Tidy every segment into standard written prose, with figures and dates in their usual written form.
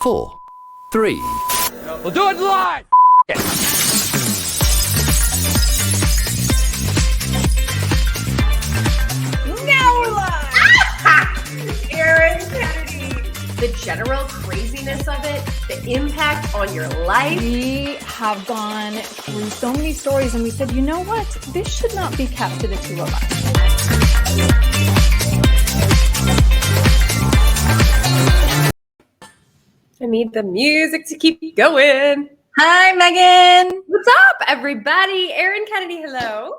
4, 3. We'll do it live! Now we're live! Erin Kennedy. The general craziness of it, the impact on your life. We have gone through so many stories and we said, you know what? This should not be kept to the two of us. I need the music to keep going. Hi, Megan. What's up, everybody? Erin Kennedy, hello.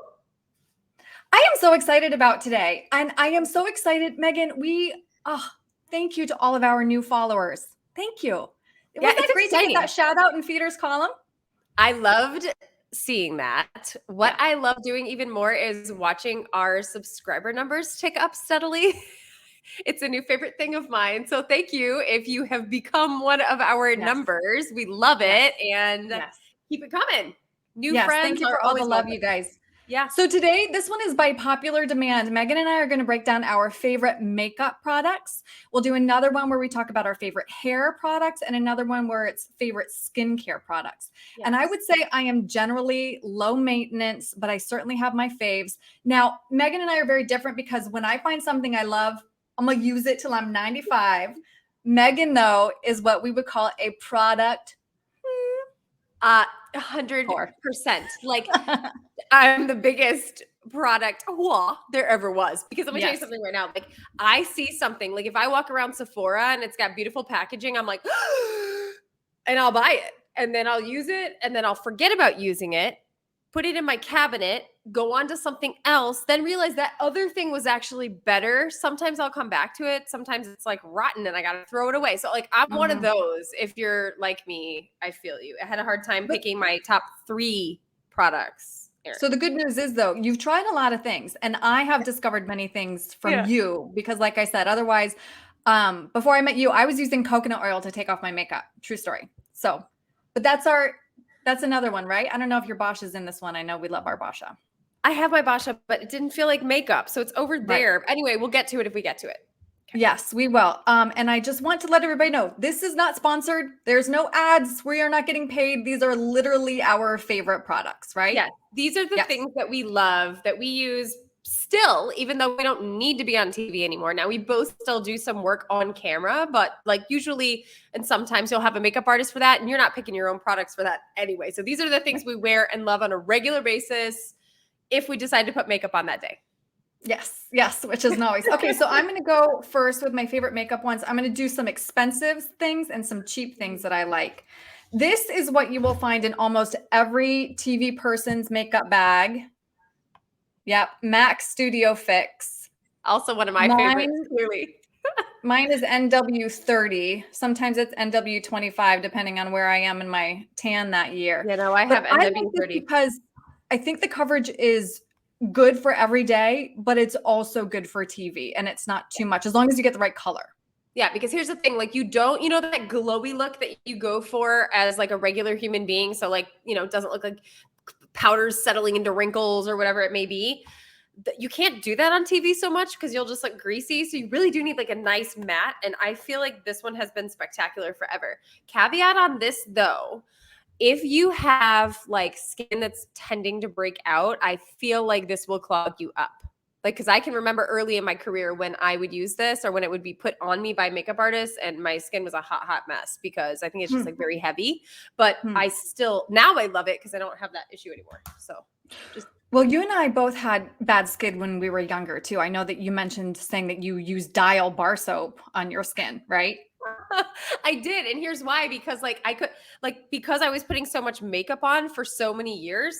I am so excited about today. And I am so excited, Megan. Thank you to all of our new followers. Thank you. Yeah, Wasn't that great to get that shout out in Feeder's column? I loved seeing that. What I love doing even more is watching our subscriber numbers tick up steadily. It's a new favorite thing of mine. So thank you if you have become one of our numbers. We love it and keep it coming. New friends. Thank you for all the love, you guys. Yeah. So today, this one is by popular demand. Megan and I are going to break down our favorite makeup products. We'll do another one where we talk about our favorite hair products and another one where it's favorite skincare products. Yes. And I would say I am generally low maintenance, but I certainly have my faves. Now, Megan and I are very different because when I find something I love, I'm going to use it till I'm 95. Megan, though, is what we would call a product 100%. Like I'm the biggest product there ever was. Because I'm gonna tell you something right now. Like I see something, like if I walk around Sephora and it's got beautiful packaging, I'm like, and I'll buy it. And then I'll use it and then I'll forget about using it, put it in my cabinet, go on to something else, then realize that other thing was actually better. Sometimes I'll come back to it. Sometimes it's like rotten and I got to throw it away. So like I'm one of those. If you're like me, I feel you. I had a hard time picking my top 3 products. Erin. So the good news is though, you've tried a lot of things and I have discovered many things from you because like I said, otherwise, before I met you, I was using coconut oil to take off my makeup. True story. So, but that's another one, right? I don't know if your Bosch is in this one. I know we love our Boscha. I have my Boscha, but it didn't feel like makeup. So it's over there. Anyway, we'll get to it if we get to it. Okay. Yes, we will. And I just want to let everybody know, this is not sponsored. There's no ads. We are not getting paid. These are literally our favorite products, right? Yeah. These are the things that we love, that we use still, even though we don't need to be on TV anymore. Now we both still do some work on camera, but like usually, and sometimes you'll have a makeup artist for that and you're not picking your own products for that anyway. So these are the things we wear and love on a regular basis if we decide to put makeup on that day. Yes, which is always. Okay, so I'm going to go first with my favorite makeup ones. I'm going to do some expensive things and some cheap things that I like. This is what you will find in almost every TV person's makeup bag. Yep, MAC Studio Fix. Also one of my favorites, clearly. Mine is NW30. Sometimes it's NW25, depending on where I am in my tan that year. You know, I have NW30. Because I think the coverage is good for every day, but it's also good for TV. And it's not too much, as long as you get the right color. Yeah, because here's the thing, like you know that glowy look that you go for as like a regular human being. So like, it doesn't look like powders settling into wrinkles or whatever it may be. You can't do that on TV so much because you'll just look greasy. So you really do need like a nice matte. And I feel like this one has been spectacular forever. Caveat on this though, if you have like skin that's tending to break out, I feel like this will clog you up. Like, because I can remember early in my career when I would use this or when it would be put on me by makeup artists and my skin was a hot mess because I think it's just like very heavy. But now I love it because I don't have that issue anymore. So Well, you and I both had bad skin when we were younger too. I know that you mentioned saying that you use Dial bar soap on your skin, right? I did. And here's why, because because I was putting so much makeup on for so many years,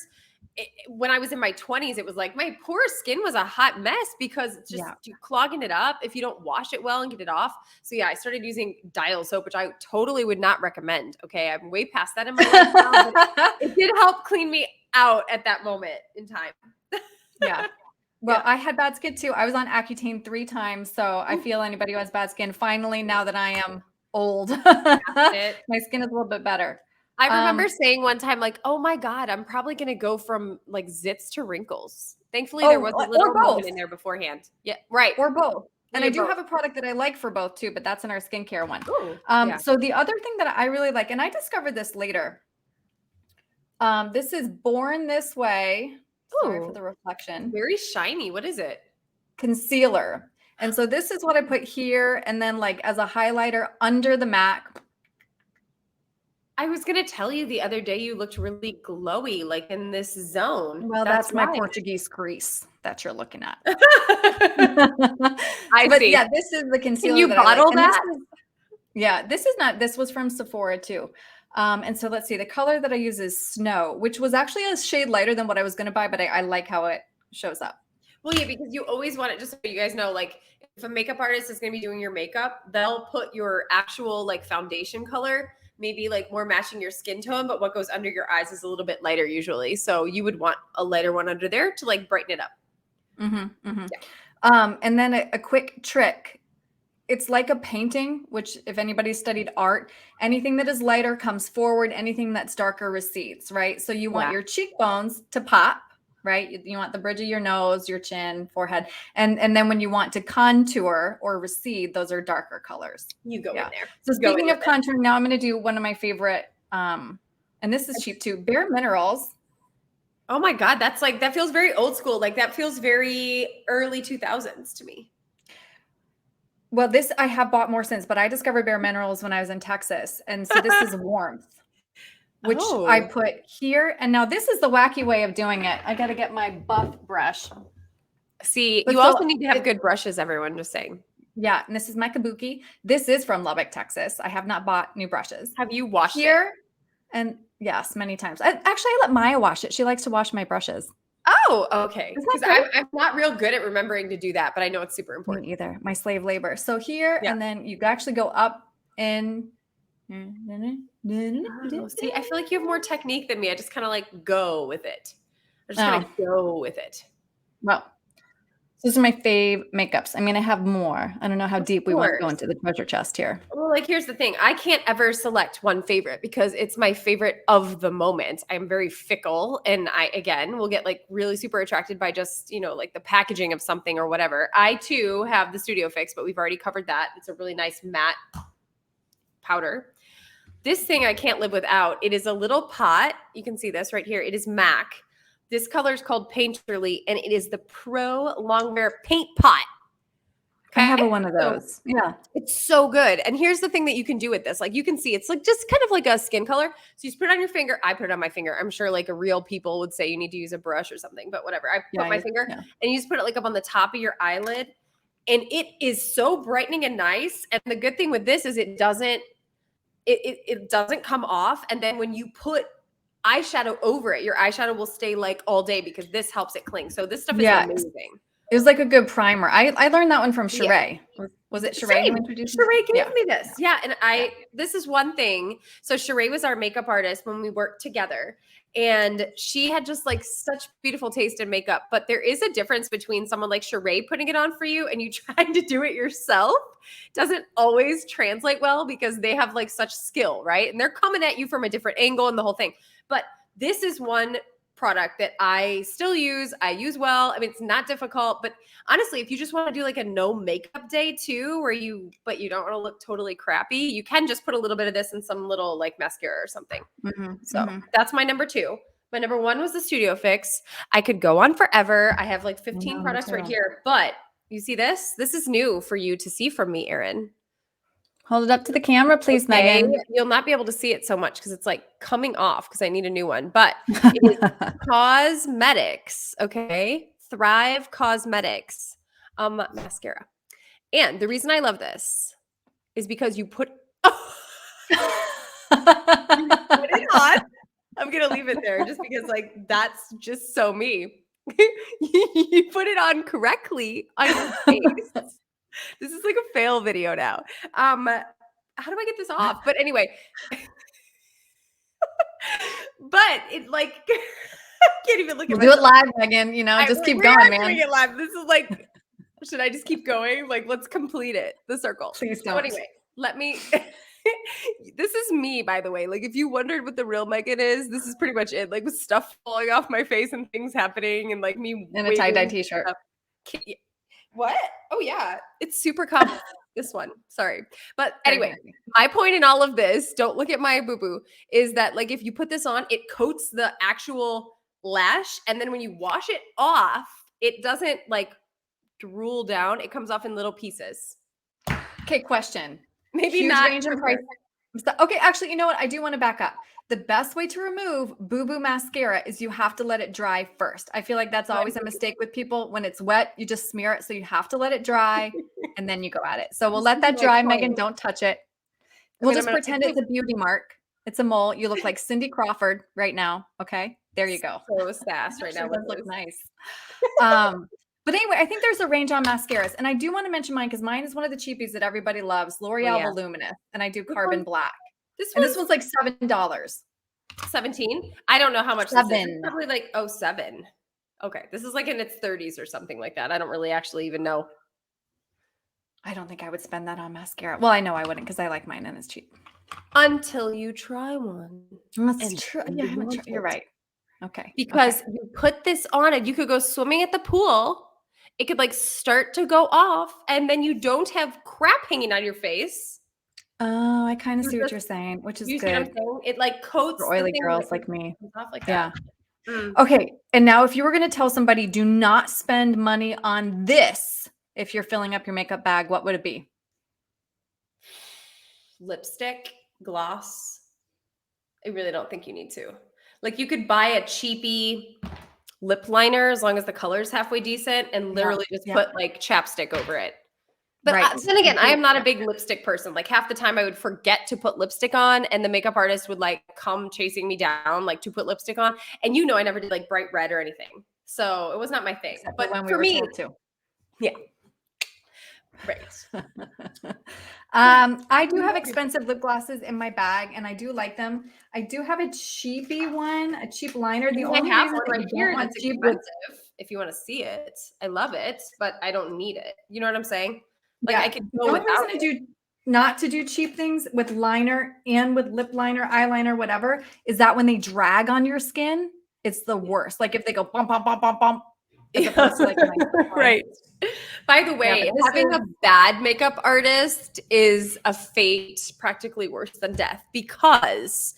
when I was in my 20s, it was like my poor skin was a hot mess because it's just clogging it up if you don't wash it well and get it off. So I started using Dial soap, which I totally would not recommend. Okay. I'm way past that in my life now, but it did help clean me out at that moment in time. Well, I had bad skin too. I was on Accutane 3 times. So I feel anybody who has bad skin, finally, now that I am old, my skin is a little bit better. I remember saying one time, like, oh my God, I'm probably going to go from like zits to wrinkles. Thankfully, there was a little moment in there beforehand. Yeah, right. Or both. And I do have a product that I like for both too, but that's in our skincare one. Ooh, So the other thing that I really like, and I discovered this later. This is Born This Way. Sorry for the reflection. Very shiny. What is it? Concealer. And so this is what I put here, and then like as a highlighter under the MAC. I was gonna tell you the other day you looked really glowy, like in this zone. Well, that's my Portuguese crease that you're looking at. But see. Yeah, this is the concealer. Can you bottle that? This was from Sephora too. And so let's see, the color that I use is Snow, which was actually a shade lighter than what I was going to buy, but I like how it shows up. Well, yeah, because you always want it, just so you guys know, like if a makeup artist is going to be doing your makeup, they'll put your actual like foundation color, maybe like more matching your skin tone, but what goes under your eyes is a little bit lighter usually. So you would want a lighter one under there to like brighten it up. Yeah. And then a quick trick. It's like a painting, which if anybody studied art, anything that is lighter comes forward, anything that's darker recedes, right? So you want your cheekbones to pop, right? You want the bridge of your nose, your chin, forehead. And then when you want to contour or recede, those are darker colors. You go in there. So speaking of contouring, now I'm going to do one of my favorite, and this is cheap too, Bare Minerals. Oh my God, that's like, that feels very old school. Like that feels very early 2000s to me. Well, this I have bought more since, but I discovered Bare Minerals when I was in Texas. And so this is Warmth, which I put here. And now this is the wacky way of doing it. I got to get my buff brush. See, but you also need to have good brushes, everyone, just saying. Yeah. And this is my Kabuki. This is from Lubbock, Texas. I have not bought new brushes. Have you washed it? And yes, many times. I let Maya wash it. She likes to wash my brushes. Oh, okay. Because I'm not real good at remembering to do that, but I know it's super important. Me either. My slave labor. So here, and then you actually go up in. See, I feel like you have more technique than me. I just kind of like go with it. I just kind of go with it. Well, these are my fave makeups. I mean, I have more. I don't know how deep we want to go into the treasure chest here. Well, like, here's the thing. I can't ever select one favorite because it's my favorite of the moment. I'm very fickle. And I, again, will get like really super attracted by just, you know, like the packaging of something or whatever. I too have the Studio Fix, but we've already covered that. It's a really nice matte powder. This thing I can't live without. It is a little pot. You can see this right here. It is MAC. This color is called Painterly, and it is the Pro Longwear Paint Pot. Okay? I have one of those. Yeah. It's so good. And here's the thing that you can do with this. Like you can see it's like just kind of like a skin color. So you just put it on your finger. I put it on my finger. I'm sure like a real people would say you need to use a brush or something, but whatever. I put my finger and you just put it like up on the top of your eyelid. And it is so brightening and nice. And the good thing with this is it doesn't come off. And then when you put eyeshadow over it, your eyeshadow will stay like all day because this helps it cling. So this stuff is amazing. It was like a good primer. I learned that one from Sheree. Was it Sheree who introduced me? Sheree gave me this. Yeah. And this is one thing. So Sheree was our makeup artist when we worked together. And she had just like such beautiful taste in makeup. But there is a difference between someone like Sheree putting it on for you and you trying to do it yourself. Doesn't always translate well because they have like such skill, right? And they're coming at you from a different angle and the whole thing. But this is one product that I still use. I use well. I mean, it's not difficult, but honestly, if you just want to do like a no makeup day too, but you don't want to look totally crappy, you can just put a little bit of this in some little like mascara or something. That's my number 2. My number 1 was the Studio Fix. I could go on forever. I have like 15 products right here, but you see this? This is new for you to see from me, Erin. Hold it up to the camera, please, Megan. You'll not be able to see it so much because it's like coming off because I need a new one. But it is Causemetics, okay? Thrive Causemetics mascara. And the reason I love this is because you put it on. I'm going to leave it there just because like that's just so me. You put it on correctly on your face. This is like a fail video now. How do I get this off? But anyway, but it like I can't even look at do it live, Megan. You know, just keep going, man. Doing it live. This is like, should I just keep going? Like, let's complete it. The circle. Please don't. So anyway, let me. This is me, by the way. Like, if you wondered what the real Megan is, this is pretty much it. Like, with stuff falling off my face and things happening, and like me in a tie-dye t-shirt. What? Oh yeah, it's super common. This one, sorry, but Very anyway, handy. my point in all of this, don't look at my boo boo, is that like if you put this on, it coats the actual lash, and then when you wash it off, it doesn't like drool down. It comes off in little pieces. Okay, question. Maybe Huge not range in from price. her. Okay, actually, you know what? I do want to back up. The best way to remove Boo Boo mascara is you have to let it dry first. I feel like that's always a mistake with people. When it's wet, you just smear it. So you have to let it dry and then you go at it. So we'll This let is that my dry, point. Megan. Don't touch it. I We'll mean, just I'm gonna- pretend it's a beauty mark. It's a mole. You look like Cindy Crawford right now. Okay, there you go. So sass right now. Actually With does look this. nice. But anyway, I think there's a range on mascaras, and I do want to mention mine because mine is one of the cheapies that everybody loves, L'Oreal yeah. Voluminous, and I do Which Carbon one? Black. This And one's this one's like $7. 17. I don't know how much this is. 7. It's probably like 07. Okay, this is like in its 30s or something like that. I don't really actually even know. I don't think I would spend that on mascara. Well, I know I wouldn't because I like mine and it's cheap. Until you try one. That's And true. then Yeah, I you haven't want You're it. right. Okay. Because you put this on and you could go swimming at the pool. It could like start to go off, and then you don't have crap hanging on your face. Oh, I kind of see what just- you're saying, which is You see what I'm good saying? It like coats for oily the thing girls that like me. comes off like Yeah. that. Mm. Okay. And now, if you were going to tell somebody, do not spend money on this if you're filling up your makeup bag, what would it be? Lipstick, gloss. I really don't think you need to. Like you could buy a cheapy lip liner as long as the color's halfway decent and literally just put like chapstick over it. But Right. then again, I am not a big lipstick person. Like half the time I would forget to put lipstick on and the makeup artist would like come chasing me down like to put lipstick on. And you know I never did like bright red or anything. So it was not my thing. Except But when we for were me, told to. yeah. Right. I do have expensive lip glosses in my bag and I do like them. I do have a cheapy one, a cheap liner. The only I have reason one that right you don't here want that's cheap with expensive if you want to see it. I love it, but I don't need it. You know what I'm saying? Like yeah, I could the go only without reason it. not to do cheap things with liner and with lip liner, eyeliner, whatever, is that when they drag on your skin, it's the worst. Like if they go bump, bump, bump, bump, bump, as opposed to like a nice lip line. Right. By the way, but this having a bad makeup artist is a fate practically worse than death, because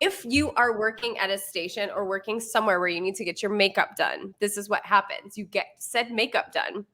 if you are working at a station or working somewhere where you need to get your makeup done, this is what happens. You get said makeup done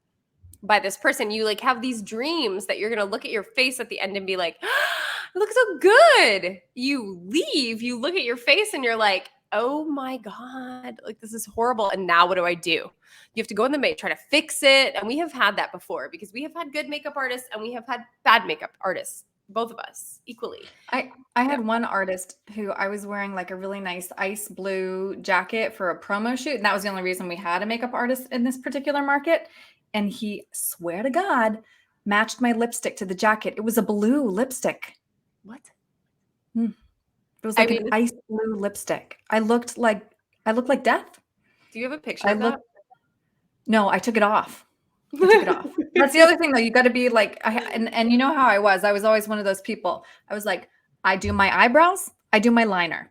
by this person. You like have these dreams that you're going to look at your face at the end and be like, it looks so good. You leave, you look at your face and you're like, oh my God, like this is horrible. And now what do I do? You have to go in the makeup, try to fix it. And we have had that before because we have had good makeup artists and we have had bad makeup artists, both of us equally. I had one artist who I was wearing like a really nice ice blue jacket for a promo shoot. And that was the only reason we had a makeup artist in this particular market. And he, swear to God, matched my lipstick to the jacket. It was a blue lipstick. What? It was like an ice blue lipstick. I looked like death. Do you have a picture of that? No, I took it off. I took it off. That's the other thing though. You got to be like, and you know how I was always one of those people. I was like, I do my eyebrows, I do my liner.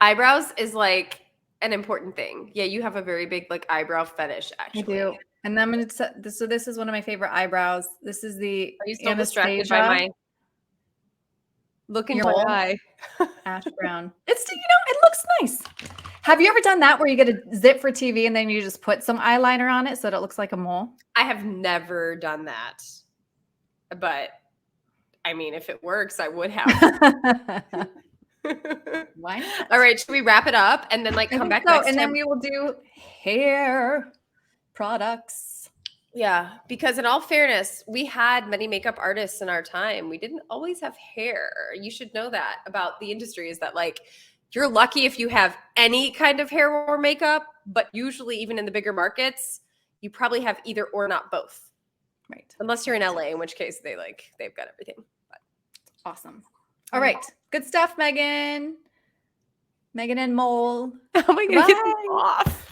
Eyebrows is like an important thing. Yeah, you have a very big like eyebrow fetish actually. I do. And then I'm going to, so this is one of my favorite eyebrows. This is the Are you still distracted by my look in my eye? Ash brown. It's, it looks nice. Have you ever done that where you get a zip for TV and then you just put some eyeliner on it so that it looks like a mole? I have never done that. But I mean, if it works, I would have. Why not? All right, should we wrap it up and then like come back next and time? then we will do hair products. Yeah, because in all fairness, we had many makeup artists in our time. We didn't always have hair. You should know that about the industry, is that like you're lucky if you have any kind of hair or makeup, but usually even in the bigger markets, you probably have either or not both. Right. Unless you're in LA, in which case they've got everything. But. Awesome. All right. Good stuff, Megan. Megan and Mole. Oh my God, get me off.